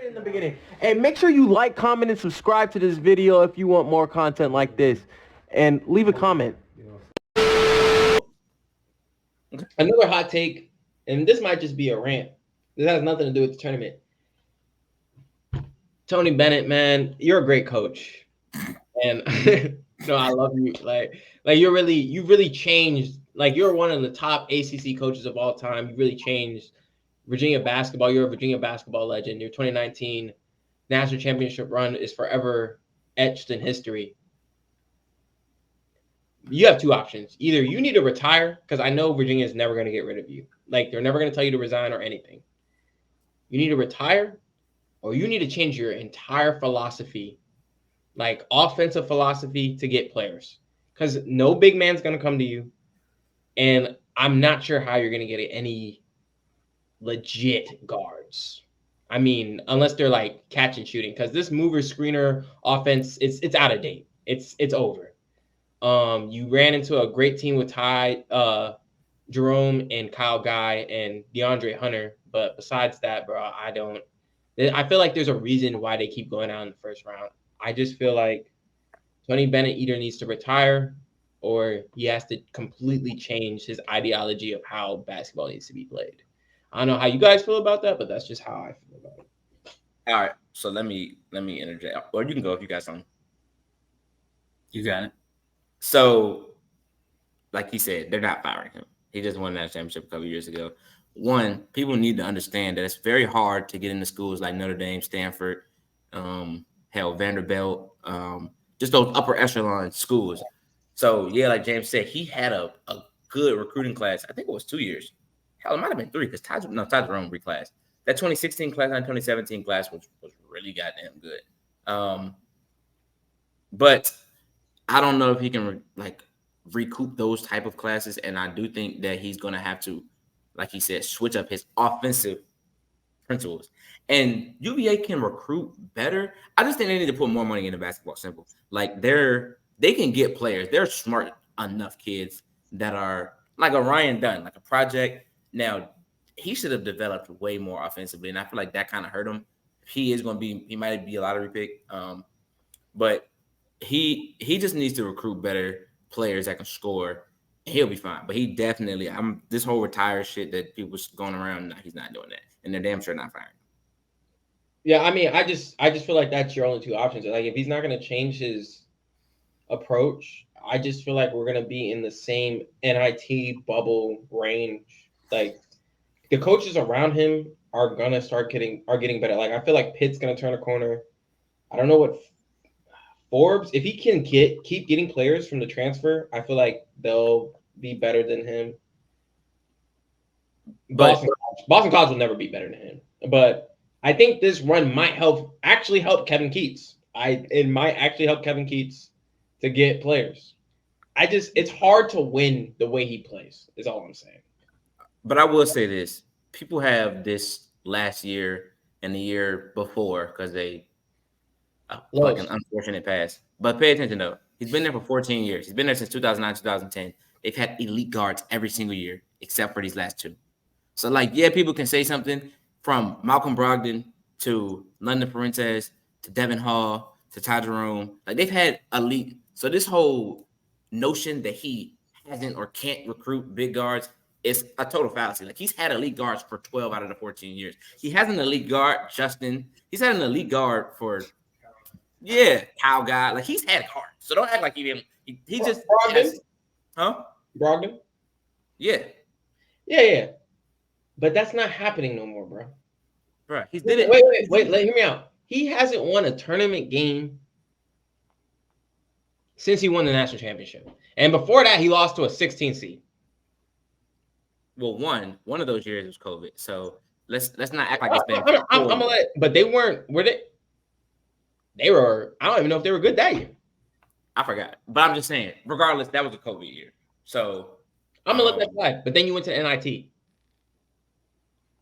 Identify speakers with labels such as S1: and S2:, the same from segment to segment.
S1: it in the beginning. And make sure you like, comment, and subscribe to this video if you want more content like this. And leave a comment.
S2: Another hot take, and this might just be a rant. This has nothing to do with the tournament. Tony Bennett, man, you're a great coach, and I love you. Like you really changed. Like you're one of the top ACC coaches of all time. You really changed Virginia basketball. You're a Virginia basketball legend. Your 2019 national championship run is forever etched in history. You have two options. Either you need to retire, because I know Virginia is never going to get rid of you. Like, they're never going to tell you to resign or anything. You need to retire, or you need to change your entire philosophy, like offensive philosophy, to get players. Because no big man's going to come to you, and I'm not sure how you're going to get any legit guards. I mean, unless they're like catch and shooting, because this mover screener offense, it's out of date. It's over. You ran into a great team with Ty, Jerome, and Kyle Guy and DeAndre Hunter. But besides that, bro, I feel like there's a reason why they keep going out in the first round. I just feel like Tony Bennett either needs to retire or he has to completely change his ideology of how basketball needs to be played. I don't know how you guys feel about that, but that's just how I feel about it.
S3: All right, so let me interject, or you can go if you got something.
S4: You got it.
S3: So, like he said, they're not firing him. He just won that championship a couple years ago. One, people need to understand that it's very hard to get into schools like Notre Dame, Stanford, Vanderbilt, just those upper echelon schools. So, yeah, like James said, he had a good recruiting class. I think it was 2 years. Hell, it might have been 3 because Ty Jerome reclassed. That 2016 class and 2017 class was really goddamn good. But I don't know if he can recoup those type of classes, and I do think that he's going to have to, like he said, switch up his offensive principles. And UVA can recruit better. I just think they need to put more money into basketball. Simple. Like they can get players. They're smart enough kids that are like a Ryan Dunn, like a project. Now he should have developed way more offensively, and I feel like that kind of hurt him. He might be a lottery pick, but. He just needs to recruit better players that can score, and he'll be fine. But he definitely, this whole retired shit that people's going around, no, he's not doing that, and they're damn sure not firing him.
S2: Yeah, I mean, I just feel like that's your only two options. Like, if he's not going to change his approach, I just feel like we're going to be in the same NIT bubble range. Like, the coaches around him are going to getting better. Like, I feel like Pitt's going to turn a corner. I don't know what Forbes, if he can keep getting players from the transfer, I feel like they'll be better than him. Boston College will never be better than him. But I think this run might actually help Kevin Keats. It might actually help Kevin Keats to get players. It's hard to win the way he plays, is all I'm saying.
S3: But I will say this. People have this last year and the year before because they like an unfortunate pass. But pay attention, though. He's been there for 14 years. He's been there since 2009, 2010. They've had elite guards every single year, except for these last two. So, yeah, people can say something from Malcolm Brogdon to London Fuentes to Devin Hall to Ty Jerome. Like, they've had elite. So this whole notion that he hasn't or can't recruit big guards is a total fallacy. Like, he's had elite guards for 12 out of the 14 years. He has an elite guard, Justin. He's had an elite guard for – yeah, Kyle Guy. Like, he's had guards. So don't act like he didn't. He just
S2: Brogdon? Brogdon?
S3: Yeah.
S2: Yeah. But that's not happening no more, bro.
S3: Bro, he did it.
S2: Wait, hear me out. He hasn't won a tournament game since he won the national championship. And before that, he lost to a 16 seed.
S3: Well, one of those years was COVID. So let's not act like it's been.
S2: I'm gonna but they were they? They were, I don't even know if they were good that year.
S3: I forgot. But I'm just saying, regardless, that was a COVID year. So
S2: I'm going to let that fly. But then you went to NIT.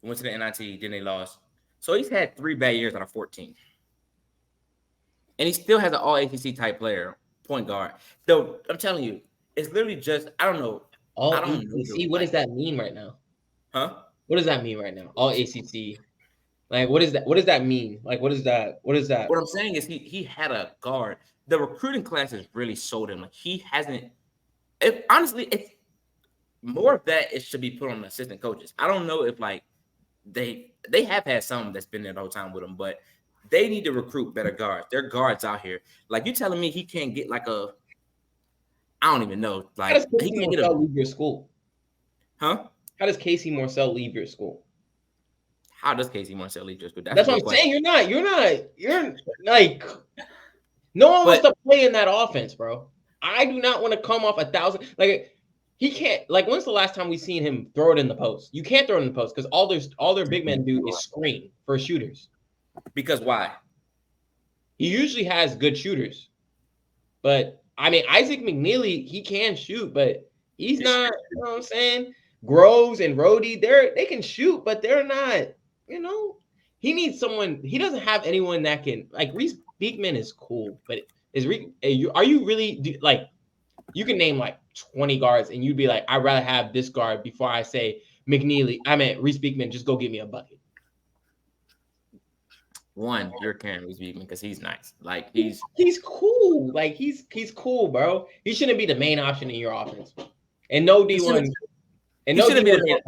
S3: Went to the NIT, then they lost. So he's had 3 bad years out of 14. And he still has an all-ACC type player, point guard. Though, I'm telling you, it's literally just, I don't know.
S2: All-ACC, what does that mean right now?
S3: Huh?
S2: What does that mean right now? All-ACC. Like, what is that? What does that mean? Like, what is that? What is that?
S3: What I'm saying is he had a guard. The recruiting class has really sold him. Like he hasn't. Honestly, it's more of that. It should be put on the assistant coaches. I don't know if like they have had some that's been there the whole time with him, but they need to recruit better guards. Their guards out here. Like you telling me he can't get like a. I don't even know.
S2: How
S3: Like
S2: does
S3: he
S2: Casey
S3: can't get
S2: Morcell leave your school?
S3: huh?
S2: How does Casey Morcell leave your school?
S3: How does Casey Marcel leave your school?
S2: That's what I'm saying. You're like, no one wants to play in that offense, bro. I do not want to come off 1,000. Like, he can't. Like, when's the last time we seen him throw it in the post? You can't throw it in the post because all their big men do is screen for shooters.
S3: Because why?
S2: He usually has good shooters, but I mean, Isaac McNeely, he can shoot, but he's not. You know what I'm saying? Groves and Rhodey, they can shoot, but they're not. You know, he needs someone. He doesn't have anyone that can like Reese Beekman is cool, but are you really like you can name like 20 guards and you'd be like, I'd rather have this guard before I say McNeely. I mean Reese Beekman, just go get me a bucket.
S3: One, you're carrying Reese Beekman because he's nice. Like he's
S2: cool. Like he's cool, bro. He shouldn't be the main option in your offense. And no D1. And no D1.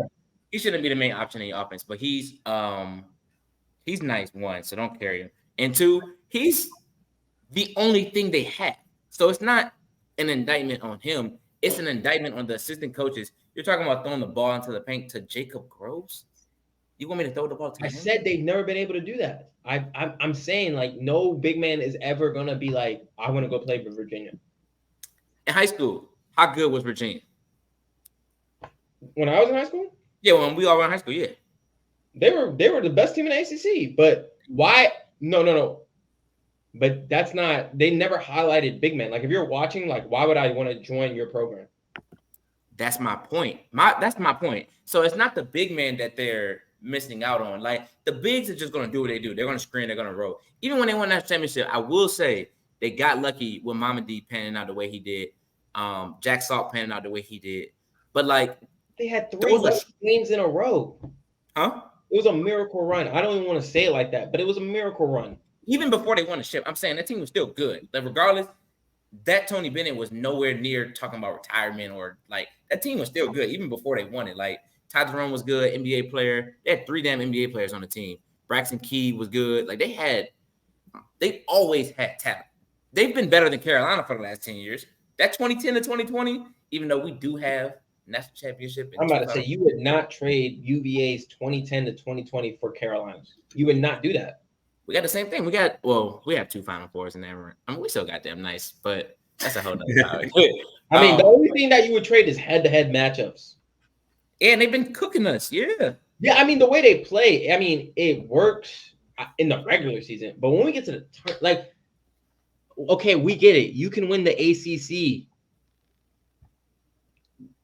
S3: He shouldn't be the main option in your offense, but he's nice, one, so don't carry him. And two, he's the only thing they have. So it's not an indictment on him. It's an indictment on the assistant coaches. You're talking about throwing the ball into the paint to Jacob Groves? You want me to throw the ball to him?
S2: I said they've never been able to do that. I'm saying, like, no big man is ever going to be like, I want to go play for Virginia.
S3: In high school, how good was Virginia?
S2: When I was in high school?
S3: Yeah, when we all were in high school, yeah.
S2: They were the best team in the ACC. But why? No. But that's not. They never highlighted big men. Like if you're watching, like why would I want to join your program?
S3: That's my point. That's my point. So it's not the big man that they're missing out on. Like the bigs are just going to do what they do. They're going to screen. They're going to roll. Even when they won that championship, I will say they got lucky with Mama D panning out the way he did. Jack Salt panning out the way he did. But like.
S2: They had 3 games in a row.
S3: Huh?
S2: It was a miracle run. I don't even want to say it like that, but it was a miracle run.
S3: Even before they won the ship, I'm saying that team was still good. Like regardless, that Tony Bennett was nowhere near talking about retirement or like that team was still good even before they won it. Like Ty Jerome was good, NBA player. They had 3 damn NBA players on the team. Braxton Key was good. Like they always had talent. They've been better than Carolina for the last 10 years. That 2010 to 2020, even though we do have national championship.
S2: I'm about to say you would not trade UVA's 2010 to 2020 for Carolina's. You would not do that.
S3: We got the same thing. We have 2 Final Fours in there. I mean, we still got them nice, but that's a whole nother topic.
S2: I mean, the only thing that you would trade is head-to-head matchups.
S3: And they've been cooking us, yeah.
S2: Yeah, I mean, the way they play, I mean, it works in the regular season. But when we get to the like, okay, we get it. You can win the ACC.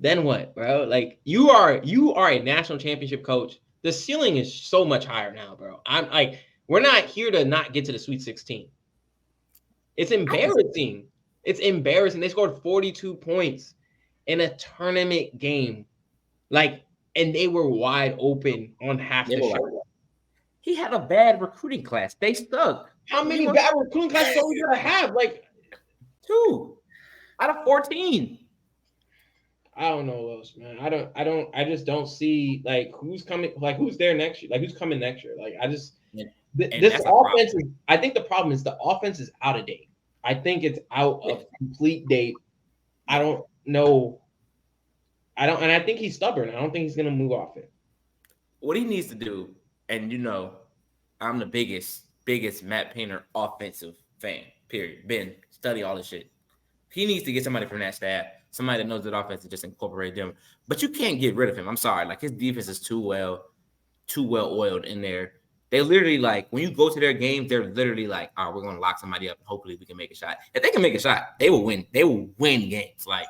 S2: Then what, bro? Like you are a national championship coach. The ceiling is so much higher now, bro. I'm like, we're not here to not get to the Sweet 16. It's embarrassing. It's embarrassing. They scored 42 points in a tournament game. Like, and they were wide open on half the show.
S3: He had a bad recruiting class. They stuck.
S2: How many bad recruiting classes are we gonna have? Like
S3: 2 out of 14.
S2: I don't know, Los, man. I just don't see like who's coming, like who's there next year, like who's coming next year. Like I just this offense is, I think the problem is the offense is out of date. I think it's out of complete date. I don't know. And I think he's stubborn. I don't think he's gonna move off it.
S3: What he needs to do, and you know, I'm the biggest Matt Painter offensive fan, period. Ben, study all this shit. He needs to get somebody from that staff. Somebody that knows that offense and just incorporate them. But you can't get rid of him. I'm sorry. Like his defense is too well oiled in there. They literally like when you go to their games, they're literally like, all right, we're gonna lock somebody up and hopefully we can make a shot. If they can make a shot, they will win. They will win games. Like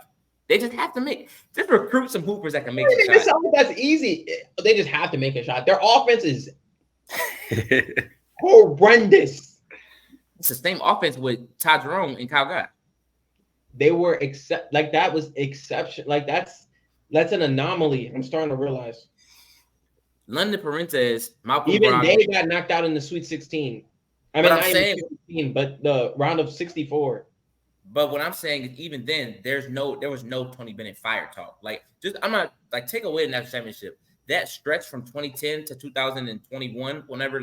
S3: they just have to just recruit some hoopers that can make a shot.
S2: That's easy. They just have to make a shot. Their offense is horrendous.
S3: It's the same offense with Ty Jerome and Kyle Guy.
S2: They were that was exception. Like that's an anomaly. I'm starting to realize.
S3: London Parentes, Malcolm
S2: Even
S3: Brogdon.
S2: they got knocked out in the Sweet 16. I mean,
S3: But I'm
S2: not
S3: saying-
S2: even 16, but the round of 64.
S3: But what I'm saying is, even then, there was no Tony Bennett fire talk. Like, I'm not like take away the national championship. That stretch from 2010 to 2021, whatever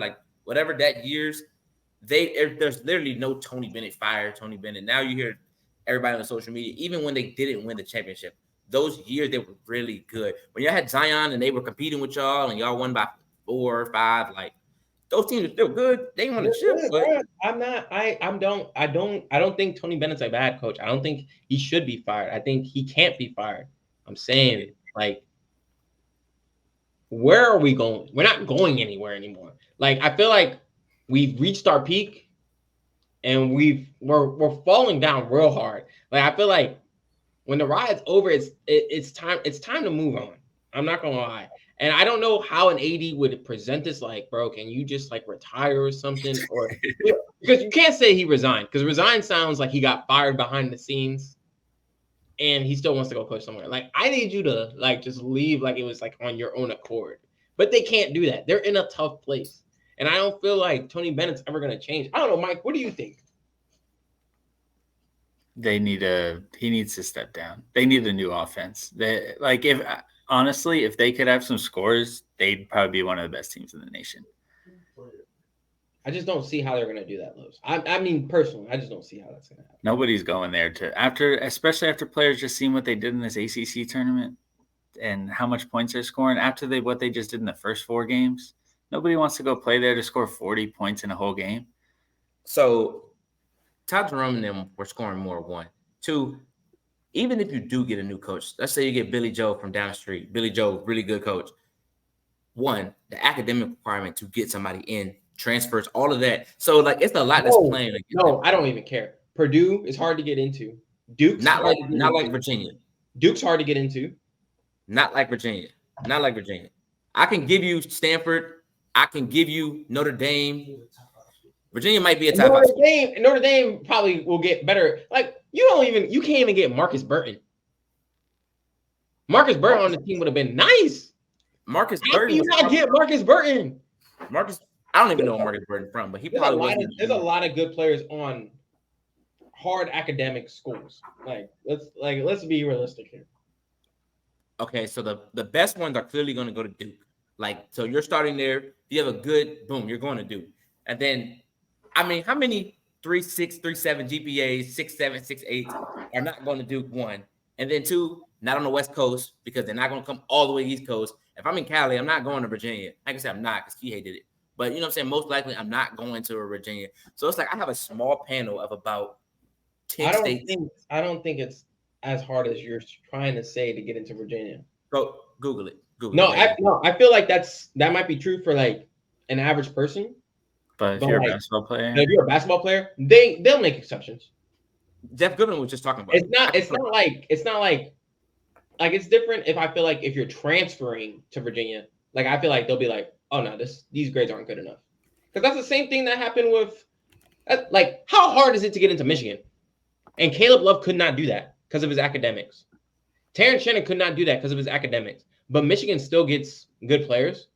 S3: that years, there's literally no Tony Bennett fire. Tony Bennett. Now you hear everybody on social media, even when they didn't win the championship, those years they were really good. When y'all had Zion and they were competing with y'all, and y'all won by 4 or 5, like. Those teams are still good. They won the chip, but
S2: I don't think Tony Bennett's a bad coach. I don't think he should be fired. I think he can't be fired. I'm saying, like, where are we going? We're not going anywhere anymore. Like, I feel like we've reached our peak and we're falling down real hard. Like, I feel like when the ride's over, it's time to move on. I'm not gonna lie. And I don't know how an AD would present this, like, bro, can you just like retire or something? Or because you can't say he resigned, because resign sounds like he got fired behind the scenes and he still wants to go coach somewhere. Like, I need you to like just leave like it was like on your own accord. But they can't do that. They're in a tough place. And I don't feel like Tony Bennett's ever gonna change. I don't know, Mike, what do you think?
S4: He needs to step down. They need a new offense. Honestly, if they could have some scores, they'd probably be one of the best teams in the nation.
S2: I just don't see how they're going to do that, Los. I mean, personally, I just don't see how that's going to happen.
S4: Nobody's going there especially after players just seen what they did in this ACC tournament and how much points they're scoring after what they just did in the first 4 games. Nobody wants to go play there to score 40 points in a whole game.
S3: So Todd Jerome and them were scoring more. 1, 2. Even if you do get a new coach, let's say you get Billy Joe from down the street. Billy Joe, really good coach. 1, the academic requirement to get somebody in, transfers, all of that. So, like, it's a lot that's playing.
S2: No, I don't even care. Purdue is hard to get into. Duke's
S3: not like Virginia.
S2: Duke's hard to get into.
S3: Not like Virginia. I can give you Stanford. I can give you Notre Dame. Virginia might be a top 5.
S2: Notre Dame probably will get better. Like, you can't even get Marcus Burton. Marcus Burton on the team would have been nice.
S3: Marcus
S2: How
S3: Burton.
S2: do you not get Marcus Burton?
S3: I don't even know where Marcus Burton from, but he probably wasn't.
S2: There's a lot of good players on hard academic schools. Let's be realistic here.
S3: Okay, so the best ones are clearly going to go to Duke. Like, so you're starting there. If you have a good boom, you're going to Duke. And then, I mean, how many 3.6, 3.7 GPAs, 6.7, 6.8 are not going to Duke? 1, and then 2, not on the West Coast because they're not going to come all the way East Coast. If I'm in Cali, I'm not going to Virginia. Like I said, I'm not because he hated it. But you know what I'm saying? Most likely, I'm not going to Virginia. So it's like I have a small panel of about 10 states.
S2: I don't think it's as hard as you're trying to say to get into Virginia.
S3: Go Google it.
S2: I feel like that might be true for like an average person.
S4: But if you're a basketball player,
S2: they'll make exceptions.
S3: Jeff Goodman was just talking about
S2: It's not like it's different if I feel like if you're transferring to Virginia, like I feel like they'll be like, oh no, these grades aren't good enough. Because that's the same thing that happened with like how hard is it to get into Michigan? And Caleb Love could not do that because of his academics. Terrence Shannon could not do that because of his academics. But Michigan still gets good players.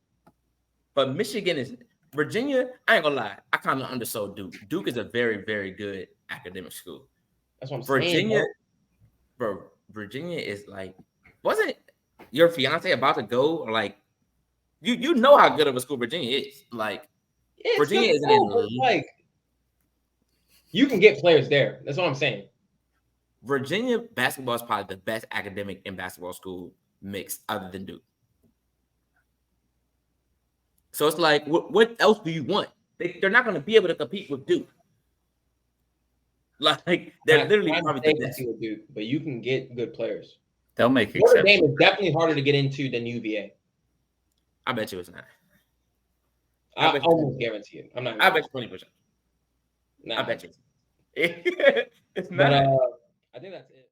S3: But Michigan is Virginia. I ain't gonna lie. I kind of undersold Duke. Duke is a very, very good academic school.
S2: That's what I'm
S3: Virginia,
S2: saying.
S3: bro. Virginia is like, wasn't your fiance about to go? Or like, you know how good of a school Virginia is. Like, Virginia isn't in
S2: like you can get players there. That's what I'm saying.
S3: Virginia basketball is probably the best academic and basketball school mix other than Duke. So it's like, what else do you want? They're not going to be able to compete with Duke. Like, they're literally probably the best.
S2: With Duke, but you can get good players.
S4: They'll make
S2: Notre
S4: exceptions.
S2: Dame is definitely harder to get into than UVA.
S3: I bet you it's not.
S2: I almost guarantee it. I'm not.
S3: I bet you 20%.
S2: Nah.
S3: I bet you. It's not.
S2: But I think that's it.